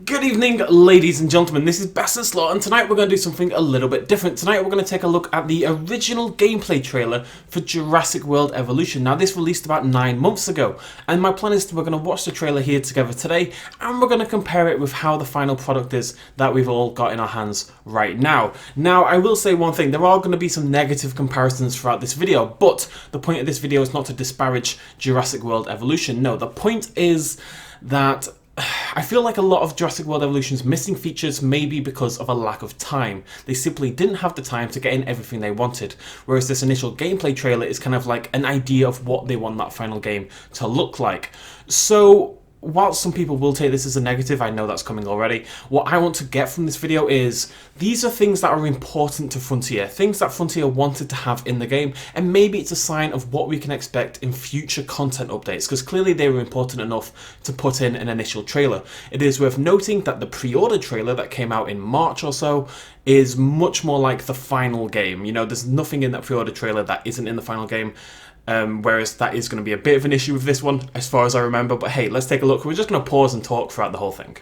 Good evening, ladies and gentlemen, this is BestInSlot, and tonight we're going to do something a little bit different. Tonight we're going to take a look at the original gameplay trailer for Jurassic World Evolution. Now this released about 9 months ago, and my plan is we're going to watch the trailer here together today, and we're going to compare it with how the final product is that we've all got in our hands right now. Now I will say one thing, there are going to be some negative comparisons throughout this video, but the point of this video is not to disparage Jurassic World Evolution. No, the point is that I feel like a lot of Jurassic World Evolution's missing features may be because of a lack of time. They simply didn't have the time to get in everything they wanted, whereas this initial gameplay trailer is kind of like an idea of what they want that final game to look like. So while some people will take this as a negative, I know that's coming already, what I want to get from this video is these are things that are important to Frontier, things that Frontier wanted to have in the game, and maybe it's a sign of what we can expect in future content updates, because clearly they were important enough to put in an initial trailer. It is worth noting that the pre-order trailer that came out in March or so is much more like the final game. You know, there's nothing in that pre-order trailer that isn't in the final game. Whereas that is going to be a bit of an issue with this one, as far as I remember. But hey, let's take a look. We're just going to pause and talk throughout the whole thing.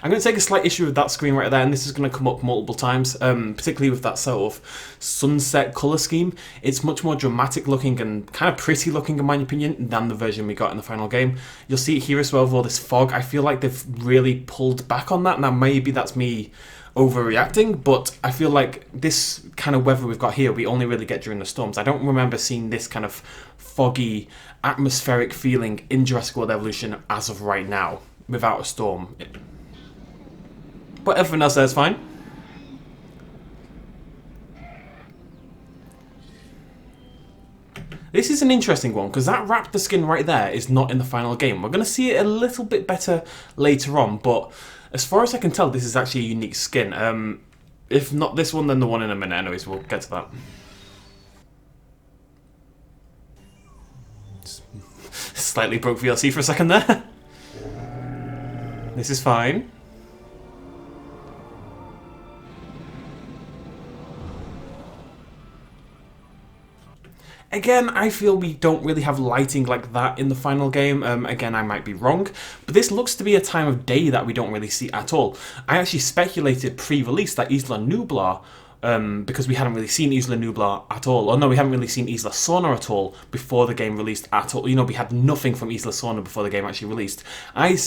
I'm going to take a slight issue with that screen right there, and this is going to come up multiple times, particularly with that sort of sunset colour scheme. It's much more dramatic looking and kind of pretty looking, in my opinion, than the version we got in the final game. You'll see it here as well with all this fog. I feel like they've really pulled back on that. Now, maybe that's me overreacting, but I feel like this kind of weather we've got here, we only really get during the storms. I don't remember seeing this kind of foggy, atmospheric feeling in Jurassic World Evolution as of right now, without a storm. But everything else there is fine. This is an interesting one, because that raptor skin right there is not in the final game. We're going to see it a little bit better later on, but as far as I can tell, this is actually a unique skin. If not this one, then the one in a minute. Anyways, we'll get to that. Slightly broke VLC for a second there. This is fine. Again, I feel we don't really have lighting like that in the final game. Again, I might be wrong, but this looks to be a time of day that we don't really see at all. I actually speculated pre-release that Isla Nublar, because we hadn't really seen Isla Nublar at all, or no, we haven't really seen Isla Sorna at all before the game released at all. You know, we had nothing from Isla Sorna before the game actually released. I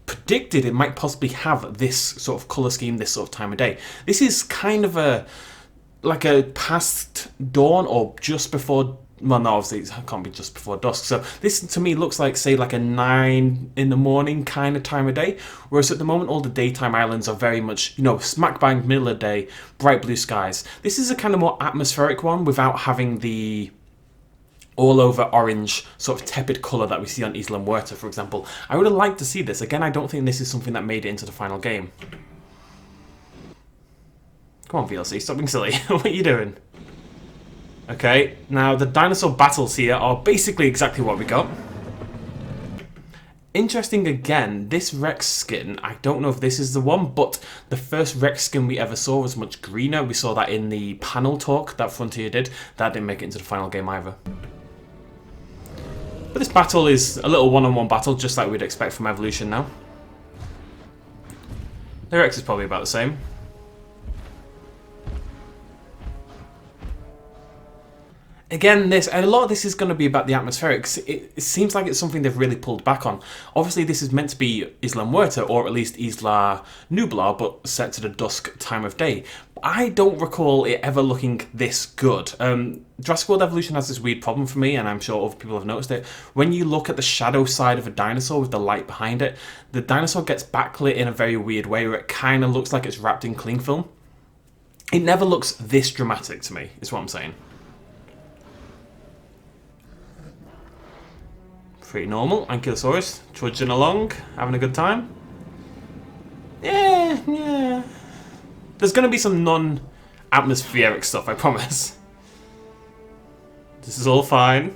predicted it might possibly have this sort of colour scheme, this sort of time of day. This is kind of like a past dawn or just before, well no, obviously it can't be just before dusk, so this to me looks like, say, like a 9 in the morning kind of time of day, whereas at the moment all the daytime islands are very much, you know, smack bang middle of the day, bright blue skies. This is a kind of more atmospheric one without having the all over orange sort of tepid colour that we see on Isla Muerta, for example. I would have liked to see this. Again, I don't think this is something that made it into the final game. Come on, VLC, stop being silly. What are you doing? Okay, now the dinosaur battles here are basically exactly what we got. Interesting again, this Rex skin, I don't know if this is the one, but the first Rex skin we ever saw was much greener. We saw that in the panel talk that Frontier did. That didn't make it into the final game either. But this battle is a little one-on-one battle, just like we'd expect from Evolution now. The Rex is probably about the same. Again, a lot of this is going to be about the atmospherics. It seems like it's something they've really pulled back on. Obviously, this is meant to be Isla Muerta, or at least Isla Nublar, but set to the dusk time of day. I don't recall it ever looking this good. Jurassic World Evolution has this weird problem for me, and I'm sure other people have noticed it. When you look at the shadow side of a dinosaur with the light behind it, the dinosaur gets backlit in a very weird way, where it kind of looks like it's wrapped in cling film. It never looks this dramatic to me, is what I'm saying. Pretty normal. Ankylosaurus trudging along, having a good time. Yeah. There's going to be some non-atmospheric stuff, I promise. This is all fine.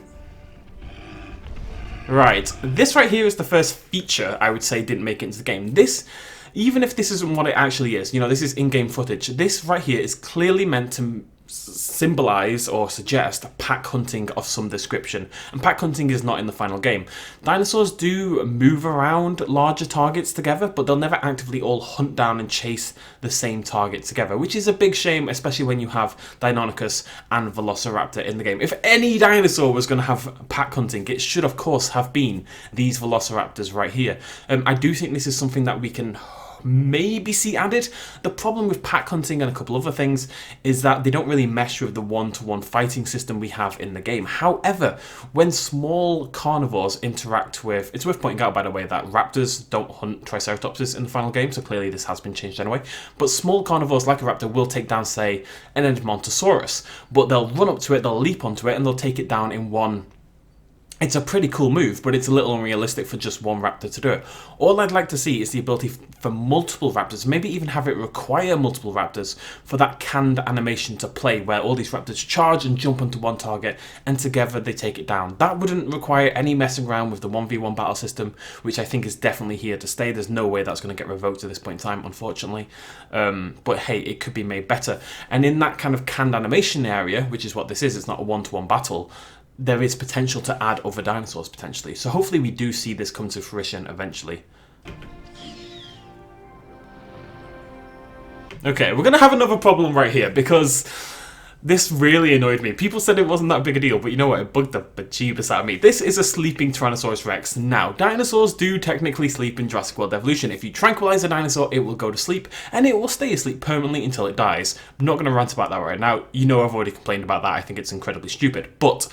Right, this right here is the first feature I would say didn't make it into the game. This, even if this isn't what it actually is, you know, this is in-game footage, this right here is clearly meant to symbolize or suggest pack hunting of some description, and pack hunting is not in the final game. Dinosaurs do move around larger targets together, but they'll never actively all hunt down and chase the same target together, which is a big shame, especially when you have Deinonychus and Velociraptor in the game. If any dinosaur was going to have pack hunting, it should of course have been these Velociraptors right here. I do think this is something that we can maybe see added. The problem with pack hunting and a couple other things is that they don't really mesh with the one-to-one fighting system we have in the game. However, when small carnivores interact with... It's worth pointing out, by the way, that raptors don't hunt Triceratopses in the final game, so clearly this has been changed anyway. But small carnivores like a raptor will take down, say, an Indominus, but they'll run up to it, they'll leap onto it, and they'll take it down in one... It's a pretty cool move, but it's a little unrealistic for just one raptor to do it. All I'd like to see is the ability for multiple raptors, maybe even have it require multiple raptors for that canned animation to play, where all these raptors charge and jump onto one target, and together they take it down. That wouldn't require any messing around with the 1v1 battle system, which I think is definitely here to stay. There's no way that's going to get revoked at this point in time, unfortunately. But hey, it could be made better. And in that kind of canned animation area, which is what this is, it's not a one-to-one battle, there is potential to add other dinosaurs, potentially. So hopefully we do see this come to fruition eventually. Okay, we're going to have another problem right here, because this really annoyed me. People said it wasn't that big a deal, but you know what? It bugged the bejeebus out of me. This is a sleeping Tyrannosaurus Rex. Now, dinosaurs do technically sleep in Jurassic World Evolution. If you tranquilize a dinosaur, it will go to sleep, and it will stay asleep permanently until it dies. I'm not going to rant about that right now. You know I've already complained about that. I think it's incredibly stupid. But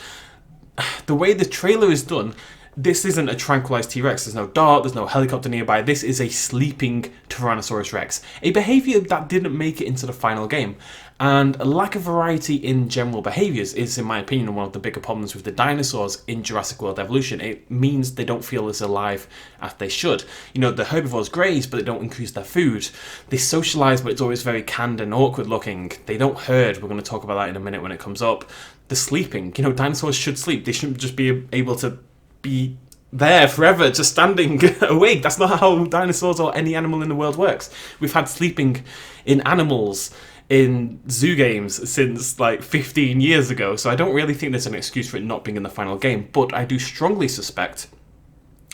the way the trailer is done, this isn't a tranquilized T-Rex. There's no dart, there's no helicopter nearby. This is a sleeping Tyrannosaurus Rex. A behaviour that didn't make it into the final game. And a lack of variety in general behaviours is, in my opinion, one of the bigger problems with the dinosaurs in Jurassic World Evolution. It means they don't feel as alive as they should. You know, the herbivores graze, but they don't increase their food. They socialise, but it's always very canned and awkward looking. They don't herd. We're going to talk about that in a minute when it comes up. The sleeping. You know, dinosaurs should sleep. They shouldn't just be able to be there forever, just standing awake. That's not how dinosaurs or any animal in the world works. We've had sleeping in animals in zoo games since like 15 years ago, so I don't really think there's an excuse for it not being in the final game, but I do strongly suspect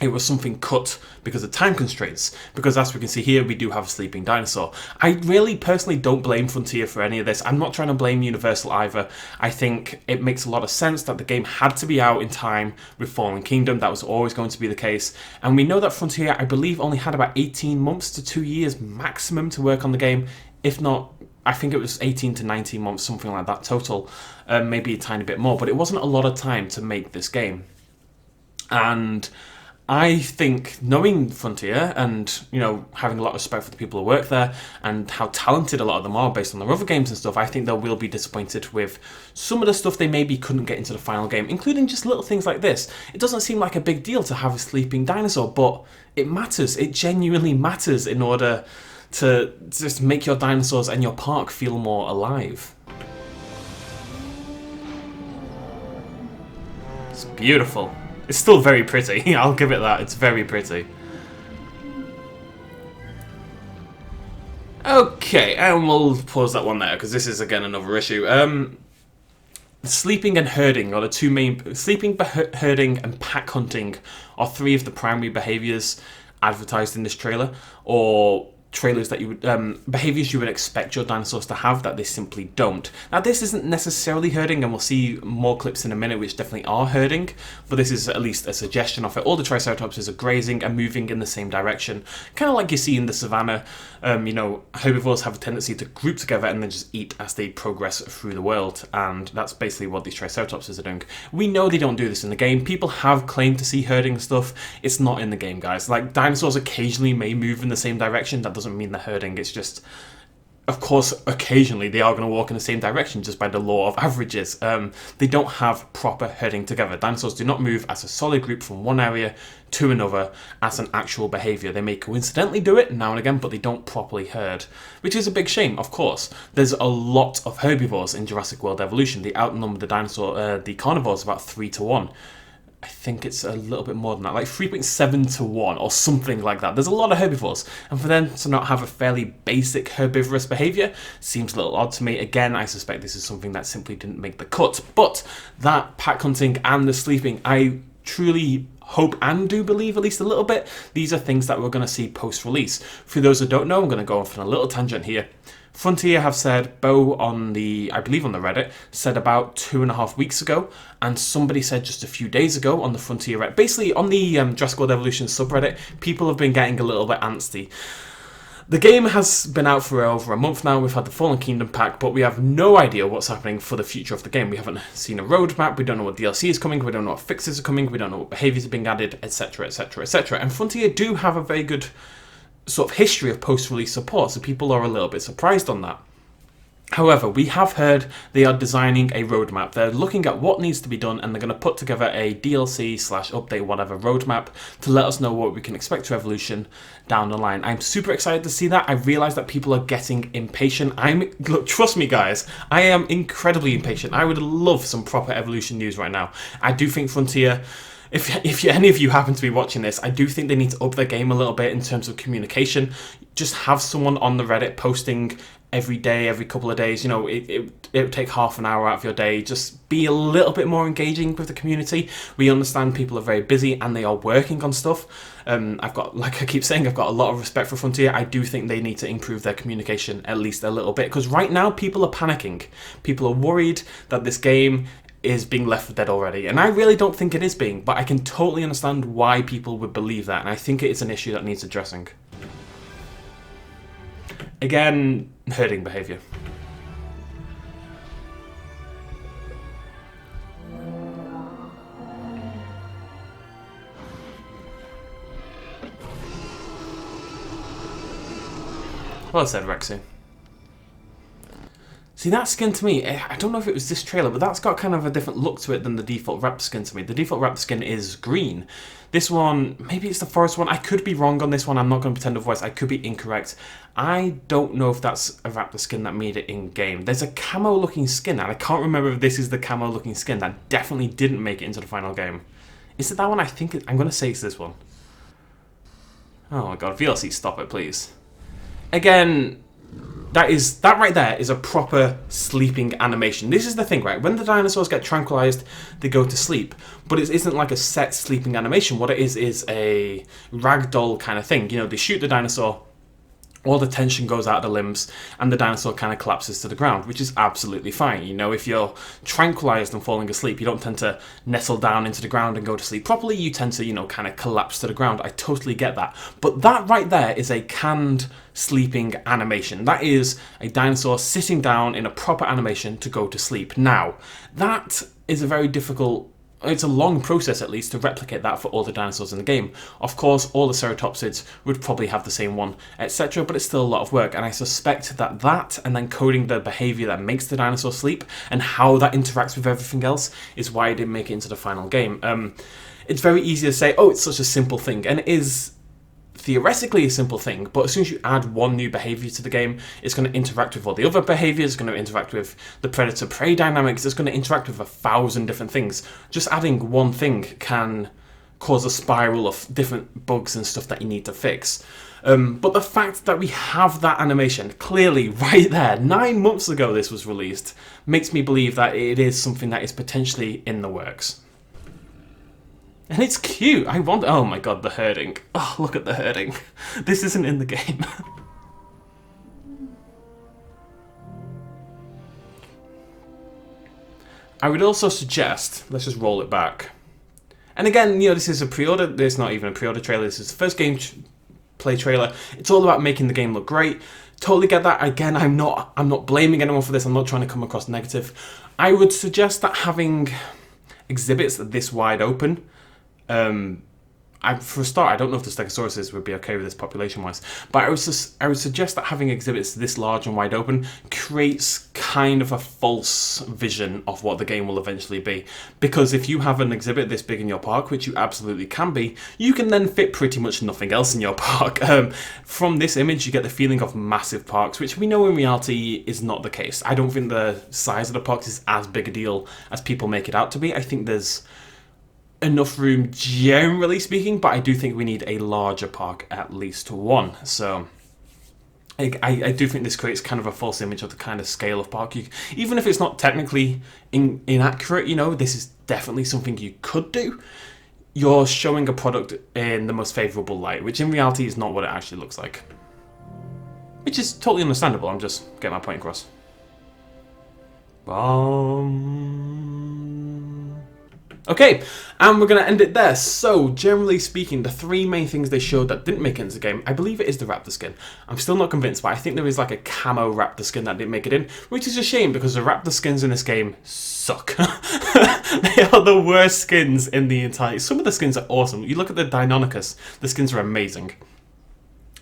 it was something cut because of time constraints, because as we can see here, we do have a sleeping dinosaur. I really personally don't blame Frontier for any of this. I'm not trying to blame Universal either. I think it makes a lot of sense that the game had to be out in time with Fallen Kingdom. That was always going to be the case. And we know that Frontier, I believe, only had about 18 months to 2 years maximum to work on the game. If not, I think it was 18 to 19 months, something like that total. Maybe a tiny bit more, but it wasn't a lot of time to make this game. And I think, knowing Frontier and, you know, having a lot of respect for the people who work there and how talented a lot of them are based on their other games and stuff, I think they will be disappointed with some of the stuff they maybe couldn't get into the final game, including just little things like this. It doesn't seem like a big deal to have a sleeping dinosaur, but it matters. It genuinely matters in order to just make your dinosaurs and your park feel more alive. It's beautiful. It's still very pretty, I'll give it that, it's very pretty. Okay, and we'll pause that one there, because this is again another issue. Sleeping and herding are the two main... Sleeping, herding and pack hunting are three of the primary behaviours advertised in this trailer, or trailers that you would behaviors you would expect your dinosaurs to have that they simply don't. Now this isn't necessarily herding, and we'll see more clips in a minute which definitely are herding, but this is at least a suggestion of it. All the Triceratopses are grazing and moving in the same direction, kind of like you see in the savannah. You know, herbivores have a tendency to group together and then just eat as they progress through the world, and that's basically what these Triceratopses are doing. We know they don't do this in the game. People have claimed to see herding stuff. It's not in the game, guys. Like, dinosaurs occasionally may move in the same direction. That doesn't mean they're herding. It's just, of course, occasionally they are going to walk in the same direction just by the law of averages. They don't have proper herding together. Dinosaurs do not move as a solid group from one area to another as an actual behaviour. They may coincidentally do it now and again, but they don't properly herd, which is a big shame, of course. There's a lot of herbivores in Jurassic World Evolution. They outnumber the carnivores about 3 to 1. I think it's a little bit more than that, like 3.7 to 1 or something like that. There's a lot of herbivores, and for them to not have a fairly basic herbivorous behaviour seems a little odd to me. Again, I suspect this is something that simply didn't make the cut, but that pack hunting and the sleeping, I truly hope and do believe, at least a little bit, these are things that we're going to see post-release. For those who don't know, I'm going to go off on a little tangent here. Frontier have said, Bo on the, I believe on the Reddit, said about 2.5 weeks ago, and somebody said just a few days ago on the Frontier Reddit, basically on the Jurassic World Evolution subreddit, people have been getting a little bit antsy. The game has been out for over a month now. We've had the Fallen Kingdom pack, but we have no idea what's happening for the future of the game. We haven't seen a roadmap, we don't know what DLC is coming, we don't know what fixes are coming, we don't know what behaviours are being added, etc, etc, etc. And Frontier do have a very good sort of history of post-release support, so people are a little bit surprised on that. However, we have heard they are designing a roadmap. They're looking at what needs to be done, and they're going to put together a DLC/update whatever roadmap to let us know what we can expect to Evolution down the line. I'm super excited to see that. I realise that people are getting impatient. Look, trust me guys, I am incredibly impatient. I would love some proper Evolution news right now. I do think Frontier, if any of you happen to be watching this, I do think they need to up their game a little bit in terms of communication. Just have someone on the Reddit posting every day, every couple of days. You know, it would take half an hour out of your day. Just be a little bit more engaging with the community. We understand people are very busy and they are working on stuff. I've got, like I keep saying, I've got a lot of respect for Frontier. I do think they need to improve their communication at least a little bit, because right now people are panicking. People are worried that this game is being left for dead already, and I really don't think it is being, but I can totally understand why people would believe that, and I think it is an issue that needs addressing. Again, herding behaviour. Well said, Rexy. See, that skin to me, I don't know if it was this trailer, but that's got kind of a different look to it than the default Raptor skin to me. The default Raptor skin is green. This one, maybe it's the forest one. I could be wrong on this one. I'm not going to pretend otherwise. I could be incorrect. I don't know if that's a Raptor skin that made it in-game. There's a camo-looking skin, and I can't remember if this is the camo-looking skin that definitely didn't make it into the final game. Is it that one? I think I'm going to say it's this one. Oh my god, VLC, stop it, please. Again, that right there is a proper sleeping animation. This is the thing, right? When the dinosaurs get tranquilized, they go to sleep. But it isn't like a set sleeping animation. What it is a ragdoll kind of thing. You know, they shoot the dinosaur, all the tension goes out of the limbs, and the dinosaur kind of collapses to the ground, which is absolutely fine. You know, if you're tranquilized and falling asleep, you don't tend to nestle down into the ground and go to sleep properly. You tend to, you know, kind of collapse to the ground. I totally get that. But that right there is a canned sleeping animation. That is a dinosaur sitting down in a proper animation to go to sleep. Now, that is a very difficult, it's a long process at least to replicate that for all the dinosaurs in the game. Of course, all the ceratopsids would probably have the same one, etc., but it's still a lot of work, and I suspect that and then coding the behaviour that makes the dinosaur sleep and how that interacts with everything else is why it didn't make it into the final game. It's very easy to say, oh, it's such a simple thing, and it is theoretically a simple thing, but as soon as you add one new behaviour to the game, it's going to interact with all the other behaviours, it's going to interact with the predator-prey dynamics, it's going to interact with 1,000 different things. Just adding one thing can cause a spiral of different bugs and stuff that you need to fix. But the fact that we have that animation clearly right there, 9 months ago this was released, makes me believe that it is something that is potentially in the works. And it's cute. I want. Oh my god, the herding. Oh, look at the herding. This isn't in the game. I would also suggest, let's just roll it back. And again, you know, this is a pre-order. This is not even a pre-order trailer. This is the first gameplay trailer. It's all about making the game look great. Totally get that. Again, I'm not blaming anyone for this. I'm not trying to come across negative. I would suggest that having exhibits this wide open. For a start, I don't know if the Stegosauruses would be okay with this population-wise, but I would suggest that having exhibits this large and wide open creates kind of a false vision of what the game will eventually be. Because if you have an exhibit this big in your park, which you absolutely can be, you can then fit pretty much nothing else in your park. From this image, you get the feeling of massive parks, which we know in reality is not the case. I don't think the size of the parks is as big a deal as people make it out to be. I think there's enough room generally speaking, but I do think we need a larger park, at least one. So I do think this creates kind of a false image of the kind of scale of park. Even if it's not technically inaccurate, you know, this is definitely something you could do. You're showing a product in the most favourable light, which in reality is not what it actually looks like. Which is totally understandable, I'm just getting my point across. Okay, and we're going to end it there. So, generally speaking, the three main things they showed that didn't make it into the game, I believe it is the raptor skin. I'm still not convinced, but I think there is like a camo raptor skin that didn't make it in, which is a shame because the raptor skins in this game suck. They are the worst skins in the entire... Some of the skins are awesome. You look at the Deinonychus, the skins are amazing.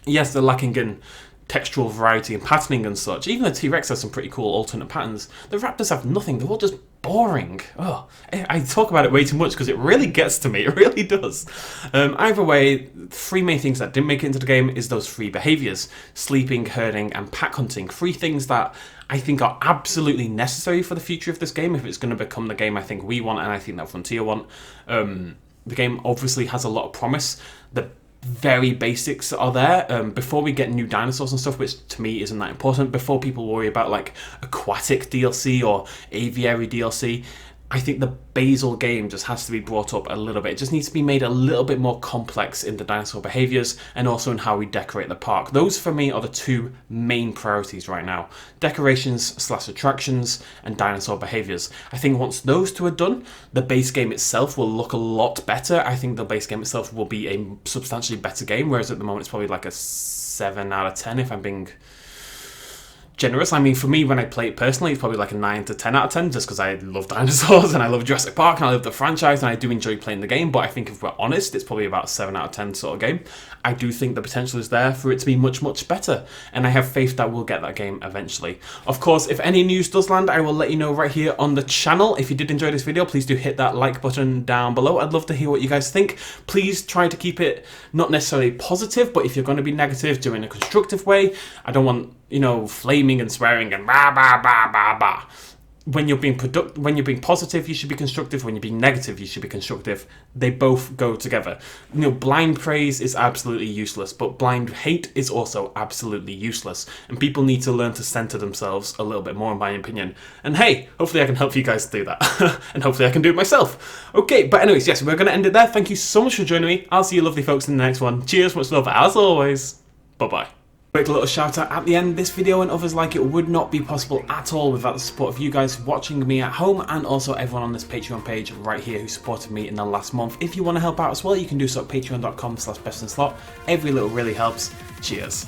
Yes, they're lacking in textural variety and patterning and such. Even the T-Rex has some pretty cool alternate patterns. The raptors have nothing. They're all just boring. Oh, I talk about it way too much because it really gets to me. It really does. Either way, three main things that didn't make it into the game is those three behaviours. Sleeping, herding, and pack hunting. Three things that I think are absolutely necessary for the future of this game if it's going to become the game I think we want and I think that Frontier want. The game obviously has a lot of promise. The very basics are there before we get new dinosaurs and stuff, which to me isn't that important. Before people worry about like aquatic DLC or aviary DLC, I think the basal game just has to be brought up a little bit. It just needs to be made a little bit more complex in the dinosaur behaviours and also in how we decorate the park. Those for me are the two main priorities right now. Decorations / attractions and dinosaur behaviours. I think once those two are done, the base game itself will look a lot better. I think the base game itself will be a substantially better game, whereas at the moment it's probably like a 7 out of 10 if I'm being generous. I mean, for me, when I play it personally, it's probably like a 9 to 10 out of 10, just because I love dinosaurs and I love Jurassic Park and I love the franchise and I do enjoy playing the game. But I think if we're honest, it's probably about a 7 out of 10 sort of game. I do think the potential is there for it to be much, much better. And I have faith that we'll get that game eventually. Of course, if any news does land, I will let you know right here on the channel. If you did enjoy this video, please do hit that like button down below. I'd love to hear what you guys think. Please try to keep it not necessarily positive, but if you're going to be negative, do it in a constructive way. I don't want, you know, flaming and swearing and bah bah bah bah bah. When you're being positive, you should be constructive. When you're being negative, you should be constructive. They both go together. You know, blind praise is absolutely useless, but blind hate is also absolutely useless. And people need to learn to center themselves a little bit more, in my opinion. And hey, hopefully I can help you guys do that. And hopefully I can do it myself. Okay, but anyways, yes, we're going to end it there. Thank you so much for joining me. I'll see you lovely folks in the next one. Cheers, much love, as always. Bye-bye. Quick little shout out at the end. This video and others like it would not be possible at all without the support of you guys watching me at home and also everyone on this Patreon page right here who supported me in the last month. If you want to help out as well, you can do so at patreon.com/bestinslot. Every little really helps. Cheers.